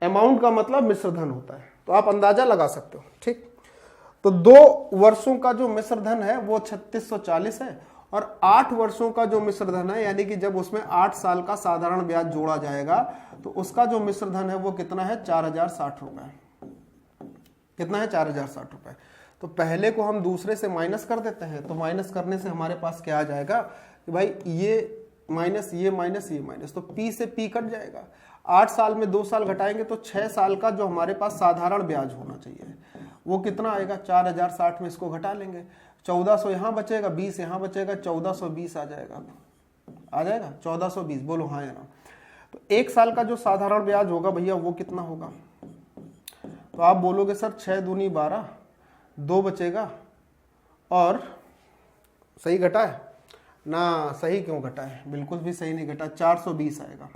Amount का मतलब मिश्र धन होता है, तो आप अंदाजा लगा सकते हो। ठीक। तो 2 वर्षों का जो मिश्र धन है वो 3640 है और 8 वर्षों का जो मिश्र धन है, यानी कि जब उसमें 8 साल का साधारण ब्याज जोड़ा जाएगा तो उसका जो मिश्र धन है वो कितना है? 4060 रुपए। कितना है? 4060 रुपए। तो पहले को हम दूसरे से माइनस कर देते हैं, तो माइनस करने से हमारे पास क्या आ जाएगा कि भाई ये माइनस ये माइनस ये माइनस, तो P से P कट जाएगा। 8 साल में 2 साल घटाएंगे तो 6 साल का जो हमारे पास साधारण ब्याज होना चाहिए वो कितना आएगा? 4060 में इसको घटा लेंगे, 1400 यहां बचेगा, 20 यहां बचेगा, 1420 आ जाएगा। आ जाएगा 1420, बोलो हाँ या ना। तो 1 साल का जो साधारण ब्याज होगा भैया वो कितना होगा? तो आप बोलोगे सर 6 दूनी 12, 2 बचेगा और सही घटा है ना? सही क्यों घटा है? बिल्कुल भी सही नहीं घटा, 420 आएगा।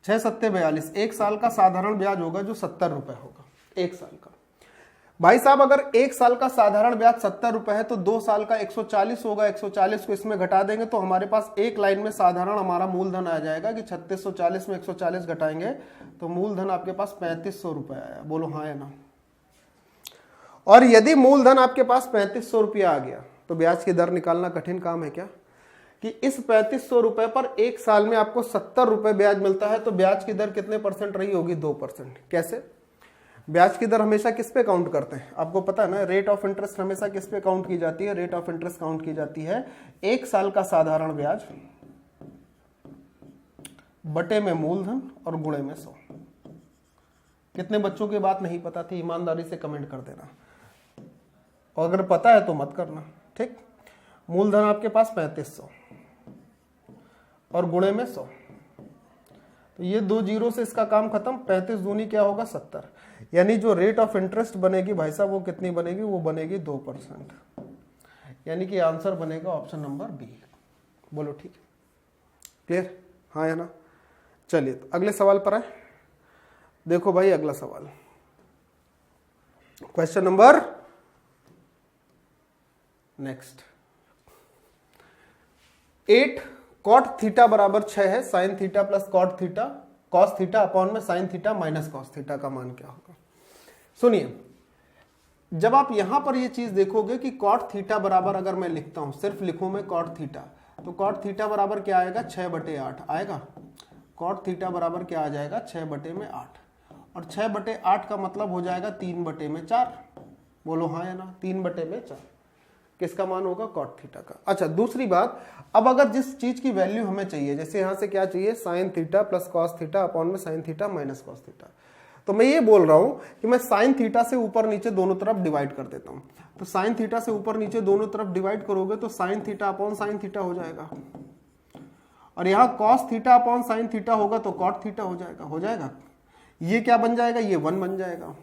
6 सत्ते 42, 1 साल का साधारण ब्याज होगा जो 70 रुपए होगा 1 साल का। भाई साहब अगर 1 साल का साधारण ब्याज 70 रुपए है तो 2 साल का 140 होगा। 140 को इसमें घटा देंगे तो हमारे पास एक लाइन में साधारण हमारा मूलधन आ जाएगा कि 3640 में 140 घटाएंगे तो मूलधन आपके पास 3500 रुपए आया। बोलो हाँ या ना। और यदि मूलधन आपके पास 3500 रुपया आ गया तो ब्याज की दर निकालना कठिन काम है क्या? कि इस 3500 रुपए पर 1 साल में आपको 70 रुपए ब्याज मिलता है तो ब्याज की दर कितने % रही होगी? 2%। कैसे? ब्याज की दर हमेशा किस पे काउंट करते हैं? आपको पता है ना, रेट ऑफ इंटरेस्ट हमेशा किस पे काउंट की जाती है? रेट ऑफ इंटरेस्ट काउंट की जाती है 1 साल का साधारण ब्याज बटे में मूलधन और गुणे में 100। कितने बच्चों की बात नहीं पता थी? ईमानदारी से कमेंट कर देना, और अगर पता है तो मत करना। ठीक। मूलधन आपके पास 3500 और गुणे में 100, तो ये 2 जीरो से इसका काम खत्म। 35 दूनी क्या होगा? 70। यानी जो रेट ऑफ इंटरेस्ट बनेगी भाई साहब वो कितनी बनेगी? वो बनेगी 2%। यानी कि आंसर बनेगा ऑप्शन नंबर बी। बोलो ठीक है, क्लियर? हाँ या ना। चलिए तो अगले सवाल पर आए। देखो भाई अगला सवाल, question number next 8 cot theta बराबर 6 है। Sine theta plus cot theta cos theta upon में sine theta minus cos theta का मान क्या होगा? सुनिए, जब आप यहां पर ये चीज देखोगे कि कॉट थीटा बराबर, अगर मैं लिखता हूं, सिर्फ लिखूं मैं कॉट थीटा, तो कॉट थीटा बराबर क्या आएगा? 6/8 आएगा। कॉट थीटा बराबर क्या आ जाएगा? 6/8। और 6/8 का मतलब हो जाएगा 3/4। बोलो हाँ या ना। 3/4। किसका मान होगा, कॉट थीटा का। अच्छा दूसरी बात, अब अगर जिस चीज की वैल्यू हमें चाहिए, जैसे यहां से क्या चाहिए, sine theta plus cos theta upon में sine theta minus cos theta, तो मैं ये बोल रहा हूं कि मैं साइन थीटा से ऊपर नीचे दोनों तरफ डिवाइड कर देता हूं। तो साइन थीटा से ऊपर नीचे दोनों तरफ डिवाइड करोगे तो sine theta upon sine theta हो जाएगा, और यहां cos theta upon sine theta होगा तो कॉट थीटा हो जाएगा, हो जाएगा। ये क्या बन जाएगा, ये 1 बन जाएगा,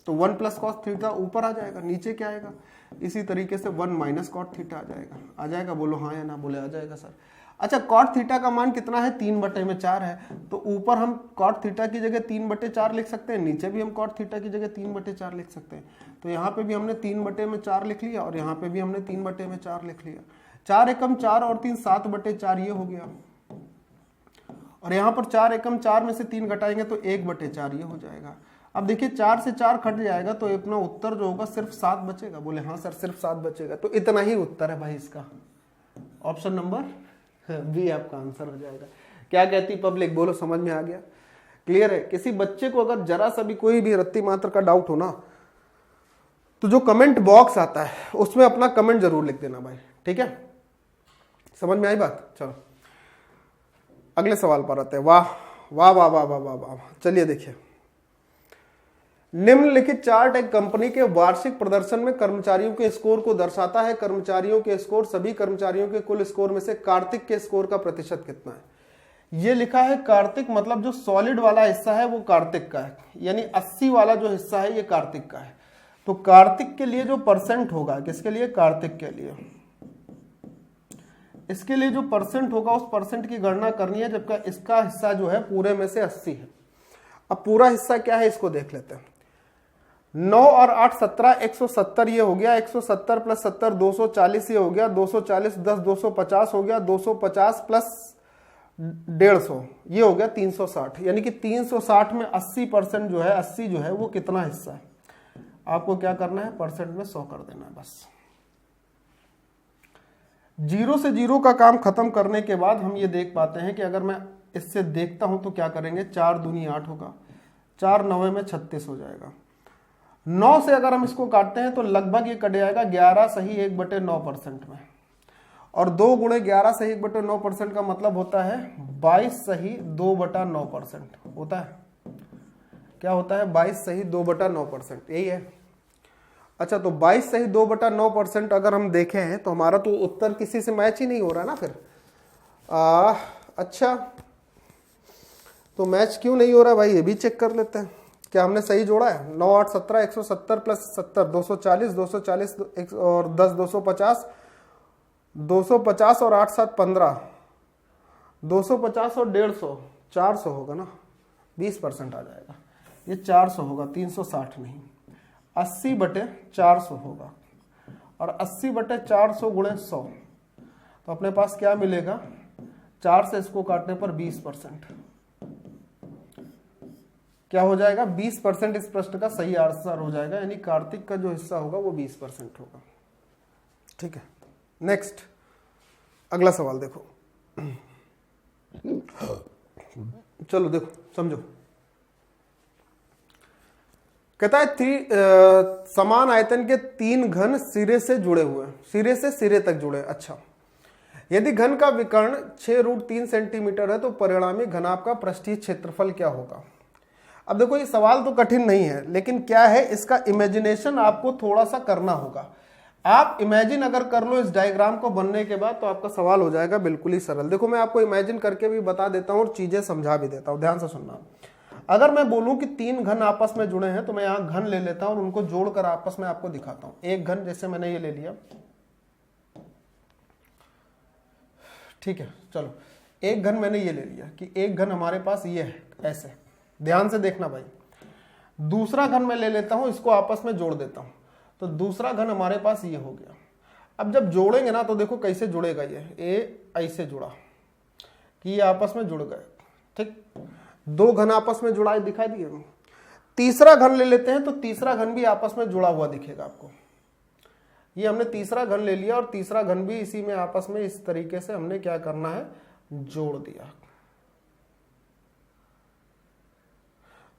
तो 1 प्लस कॉस थीटा ऊपर आ जाएगा, नीचे क्या आएगा, इसी तरीके से 1 माइनस कॉट थीटा आ जाएगा, बोलो हाँ या ना, बोले आ जाएगा सर। अच्छा कॉट थीटा का मान कितना है, 3/4 है, तो ऊपर हम कॉट थीटा की जगह 3/4 लिख सकते हैं, नीचे भी हम कॉट थीटा की जगह 3/4 लिख सकते हैं। तो यहाँ पे भी हमने 3/4 लिख लिया और यहाँ पे भी हमने 3/4 लिख लिया। 4 एकम 4 और 3 7/4 ये हो गया, और यहाँ पर 4 एकम 4 में से 3 घटाएंगे तो 1/4 ये हो जाएगा। अब देखिए 4 से 4 कट जाएगा तो अपना उत्तर जो होगा सिर्फ 7 बचेगा, बोले हाँ सर सिर्फ 7 बचेगा, तो इतना ही उत्तर है भाई इसका, ऑप्शन नंबर बी आपका आंसर हो जाएगा। क्या कहती पब्लिक, बोलो समझ में आ गया, क्लियर है। किसी बच्चे को अगर जरा सा भी कोई भी रत्ती मात्र का डाउट हो ना, तो जो कमेंट बॉक्स आता है उसमें अपना कमेंट जरूर लिख देना भाई, ठीक है, समझ में आई बात। चलो अगले सवाल पर आते हैं। वाह वाह वाह वाह वाह वाह वाह, चलिए देखिए, निम्नलिखित चार्ट एक कंपनी के वार्षिक प्रदर्शन में कर्मचारियों के स्कोर को दर्शाता है। कर्मचारियों के स्कोर सभी कर्मचारियों के कुल स्कोर में से कार्तिक के स्कोर का प्रतिशत कितना है। ये लिखा है कार्तिक, मतलब जो सॉलिड वाला हिस्सा है वो कार्तिक का है, यानी 80 वाला जो हिस्सा है ये कार्तिक का है। तो कार्तिक के लिए जो परसेंट होगा, किसके लिए, कार्तिक के लिए, इसके लिए जो परसेंट होगा उस परसेंट की गणना करनी है, जबकि इसका हिस्सा जो है पूरे में से 80 है। अब पूरा हिस्सा क्या है इसको देख लेते हैं। 9 और 8 17, 170 ये हो गया, 170 प्लस 70 240 ये हो गया, 240 10 250 हो गया, 250 प्लस 150 ये हो गया 360, यानी कि 360 में 80% जो है, 80 जो है वो कितना हिस्सा है, आपको क्या करना है, परसेंट में 100 कर देना है बस। 0 से 0 का काम खत्म करने के बाद हम ये देख पाते हैं कि अगर मैं इससे देखता हूं तो क्या करेंगे, 4 दूनी 8 होगा, 4 9 में 36 हो जाएगा। 9 से अगर हम इसको काटते हैं तो लगभग ये कट जाएगा 11 सही 1/9% में, और 2 गुणे 11 सही 1/9% का मतलब होता है 22 सही 2/9% होता है। क्या होता है, 22 सही 2/9%, यही है। अच्छा तो 22 सही 2/9% अगर हम देखें हैं तो हमारा तो उत्तर किसी से मैच ही नहीं हो रहा ना फिर। अच्छा तो मैच क्यों नहीं हो रहा भाई, ये भी चेक कर लेते हैं, क्या हमने सही जोड़ा है। 9 8 17, 170 प्लस 70 240, 240 और 10 250, 250 और 8 7 15, 250 और 150 400 होगा ना, 20% आ जाएगा, ये 400 होगा, 360 नहीं, 80/400 होगा, और 80/400 गुणे 100, तो अपने पास क्या मिलेगा, 4 से इसको काटने पर 20%, क्या हो जाएगा 20% इस प्रश्न का सही आंसर हो जाएगा, यानी कार्तिक का जो हिस्सा होगा वो 20% होगा। ठीक है, नेक्स्ट अगला सवाल देखो, चलो देखो समझो। कहता है समान आयतन के 3 घन सिरे से जुड़े हुए, सिरे से सिरे तक जुड़े। अच्छा, यदि घन का विकर्ण 6√3 सेंटीमीटर है तो परिणामी घनाभ का पृष्ठीय क्षेत्रफल क्या होगा। अब देखो ये सवाल तो कठिन नहीं है, लेकिन क्या है इसका इमेजिनेशन आपको थोड़ा सा करना होगा। आप इमेजिन अगर कर लो इस डायग्राम को बनने के बाद तो आपका सवाल हो जाएगा बिल्कुल ही सरल। देखो मैं आपको इमेजिन करके भी बता देता हूं और चीजें समझा भी देता हूं, ध्यान से सुनना। अगर मैं बोलूं कि 3 घन आपस में जुड़े हैं तो मैं यहां घन ले लेता हूं और उनको जोड़कर आपस में आपको दिखाता हूं। एक घन जैसे मैंने ये ले लिया, ठीक है, चलो एक घन मैंने ये ले लिया कि एक घन हमारे पास ये है, ऐसे ध्यान से देखना भाई। दूसरा घन मैं ले लेता हूं, इसको आपस में जोड़ देता हूं, तो दूसरा घन हमारे पास ये हो गया। अब जब जोड़ेंगे ना तो देखो कैसे जुड़ेगा, ये ऐसे जुड़ा कि ये आपस में जुड़ गए, ठीक, 2 घन आपस में जुड़ा दिखाई दिए। तीसरा घन ले लेते हैं तो तीसरा घन भी आपस में जुड़ा हुआ दिखेगा आपको। ये हमने तीसरा घन ले लिया और तीसरा घन भी इसी में आपस में इस तरीके से हमने क्या करना है, जोड़ दिया।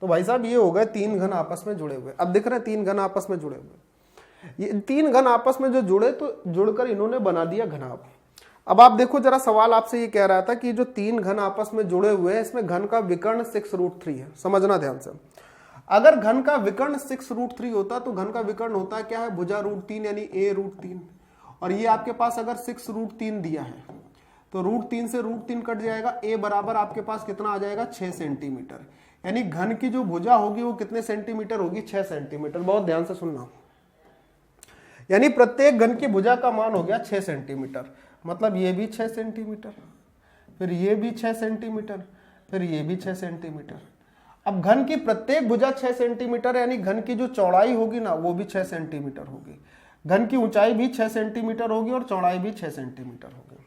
तो भाई साहब ये हो गए 3 घन आपस में जुड़े हुए। अब दिख रहे 3 घन आपस में जुड़े हुए। ये 3 घन आपस में जो जुड़े तो जुड़कर इन्होंने बना दिया घनाभ। अब आप देखो जरा, सवाल आपसे ये कह रहा था कि जो 3 घन आपस में जुड़े हुए हैं इसमें घन का विकर्ण 6√3 है। समझना ध्यान से, अगर घन का विकर्ण 6√3 होता तो घन का विकर्ण होता क्या है, भुजा √3 यानी a√3। और ये आपके पास अगर 6√3 दिया है तो √3 से √3 कट जाएगा, a बराबर आपके पास कितना आ जाएगा, 6 सेंटीमीटर। यानी घन की जो भुजा होगी वो कितने सेंटीमीटर होगी, 6 सेंटीमीटर। बहुत ध्यान से सुनना, यानी प्रत्येक घन की भुजा का मान हो गया 6 सेंटीमीटर। मतलब ये भी 6 सेंटीमीटर, फिर ये भी 6 सेंटीमीटर, फिर ये भी 6 सेंटीमीटर। अब घन की प्रत्येक भुजा 6 सेंटीमीटर, यानी घन की जो चौड़ाई होगी ना वो भी 6 सेंटीमीटर होगी, घन की ऊंचाई भी 6 सेंटीमीटर होगी और चौड़ाई भी 6 सेंटीमीटर होगी।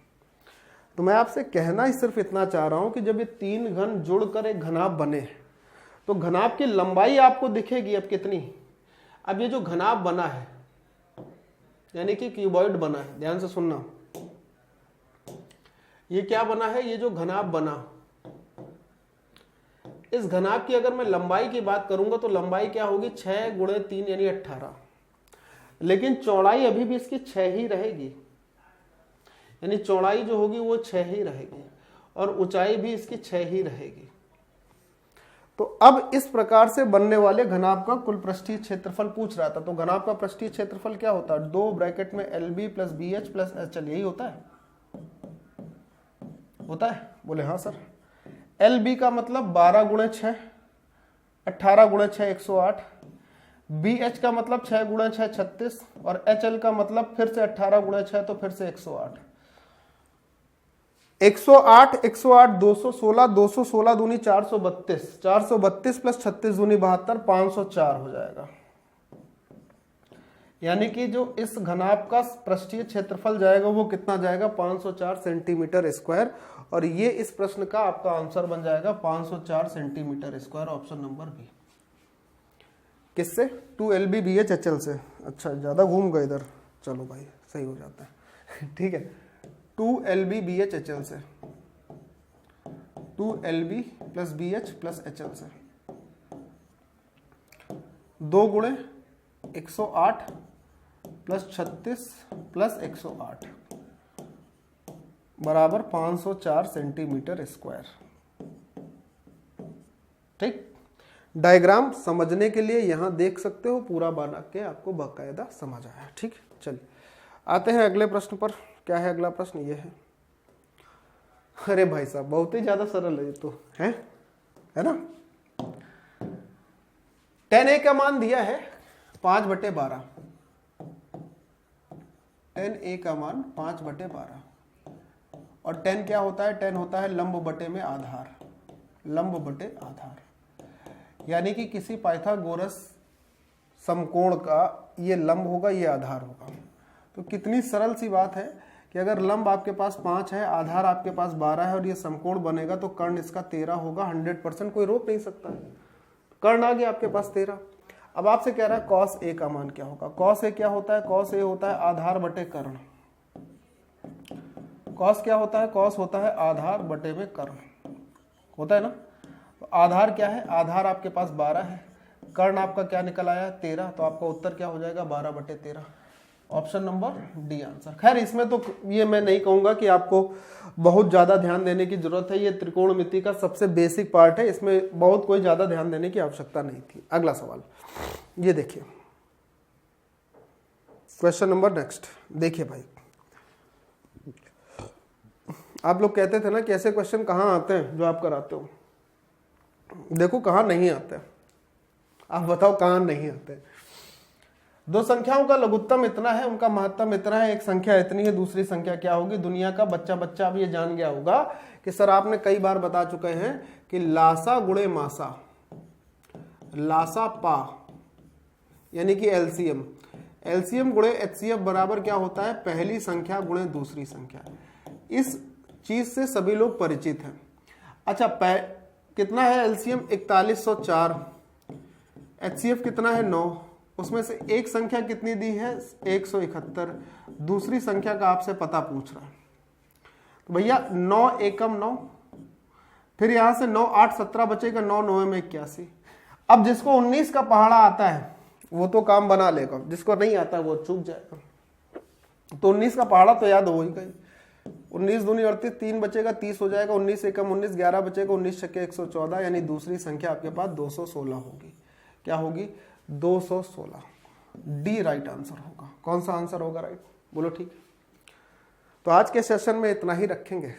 तो मैं आपसे कहना ही सिर्फ इतना चाह रहा हूं कि जब ये 3 घन जुड़कर एक घनाभ बने तो घनाभ की लंबाई आपको दिखेगी अब कितनी। अब ये जो घनाभ बना है यानी कि क्यूबॉइड बना है, ध्यान से सुनना, ये क्या बना है, ये जो घनाभ बना, इस घनाभ की अगर मैं लंबाई की बात करूंगा तो लंबाई क्या होगी, 6 × 3 यानी 18। लेकिन चौड़ाई अभी भी इसकी 6 ही रहेगी, यानी चौड़ाई जो होगी वो 6 ही रहेगी और ऊंचाई भी इसकी 6 ही रहेगी। तो अब इस प्रकार से बनने वाले घनाभ का कुल पृष्ठीय क्षेत्रफल पूछ रहा था। तो घनाभ का पृष्ठीय क्षेत्रफल क्या होता है, 2 ब्रैकेट में LB + BH + HL, यही होता है, होता है? बोले हाँ सर। LB का मतलब 12 × 6, 18 × 6 108, BH का मतलब 6 × 6 36 और HL का मतलब फिर से 18 × 6 तो फिर से 108। 108 108 216, 216 दूनी 432, 432 + 36 दूनी 72, 504 हो जाएगा। यानी कि जो इस घनाभ का पृष्ठीय क्षेत्रफल जाएगा वो कितना जाएगा, 504 सेंटीमीटर स्क्वायर। और ये इस प्रश्न का आपका आंसर बन जाएगा 504 centimetre square, option number B. किससे, 2LB BH HL से। अच्छा ज्यादा घूम गए इधर, चलो भाई सही हो जाता है ठीक है, 2LB BH HL से, 2LB + BH + HL से, 2 × 108 + 36 + 108 बराबर 504 सेंटीमीटर स्क्वायर। ठीक, डायग्राम समझने के लिए यहां देख सकते हो, पूरा बना के आपको बाकायदा समझ आया। ठीक, चलिए आते हैं अगले प्रश्न पर। क्या है अगला प्रश्न, ये है, अरे भाई साहब बहुत ही ज्यादा सरल है ये तो, है ना। tan A का मान दिया है 5/12, tan A का मान 5/12 और tan क्या होता है, tan होता है लंब बटे में आधार, लंब बटे आधार। यानी कि किसी पाइथागोरस समकोण का ये लंब होगा, ये आधार होगा। तो कितनी सरल सी बात है कि अगर लंब आपके पास 5 है, आधार आपके पास 12 है और ये समकोण बनेगा तो कर्ण इसका 13 होगा। 100% कोई रोक नहीं सकता है, कर्ण आ गया आपके पास 13। अब आपसे कह रहा है cos A का मान क्या होगा। cos A क्या होता है, cos A होता है आधार बटे कर्ण। cos क्या होता है, cos होता है आधार बटे में कर्ण, होता है ना। तो आधार क्या है, आधार आपके पास 12 है, कर्ण आपका क्या निकल आया 13, तो आपका उत्तर क्या हो जाएगा 12/13, ऑप्शन नंबर डी आंसर। खैर इसमें तो ये मैं नहीं कहूंगा कि आपको बहुत ज्यादा ध्यान देने की जरूरत है, ये त्रिकोणमिति का सबसे बेसिक पार्ट है, इसमें बहुत कोई ज्यादा ध्यान देने की आवश्यकता नहीं थी। अगला सवाल ये देखिए, क्वेश्चन नंबर नेक्स्ट देखिए भाई। आप लोग कहते थे ना कि ऐसे क्वेश्चन कहाँ आते हैं जो आप कराते हो, देखो कहाँ नहीं आते, आप बताओ कहाँ नहीं आते। दो संख्याओं का लघुत्तम इतना है, उनका महत्तम इतना है, एक संख्या इतनी है, दूसरी संख्या क्या होगी। दुनिया का बच्चा अब ये जान गया होगा कि सर आपने कई बार बता चुके हैं कि लासा गुणे मासा, लासा पा यानी कि एलसीएम, एलसीएम गुणे एचसीएफ बराबर क्या होता है, पहली संख्या गुणे दूसरी संख्या। इस चीज से सभी लोग परिचित हैं। अच्छा कितना है एलसीएम 4104, एचसीएफ कितना है 9, उसमें से एक संख्या कितनी दी है 171, दूसरी संख्या का आपसे पता पूछ रहा है। तो भैया 9 एकम 9, फिर यहां से 9 8 17 बचेगा, 9 9 में 81। अब जिसको 19 का पहाड़ा आता है वो तो काम बना लेगा, जिसको नहीं आता वो चूक जाएगा। तो 19 का पहाड़ा तो याद हो ही गई। 19 दूनी 38, 3 बचेगा 30 हो जाएगा, 19 एकम 19, 11 बचेगा, 19 छक्के 114, यानी दूसरी संख्या आपके पास 216 होगी। क्या होगी? 216। डी राइट आंसर होगा। कौन सा आंसर होगा राइट? बोलो ठीक। तो आज के सेशन में इतना ही रखेंगे,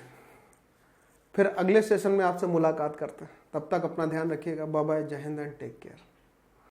फिर अगले सेशन में आपसे मुलाकात करते हैं। तब तक अपना ध्यान रखिएगा। बाय बाय, जय हिंद एंड टेक केयर।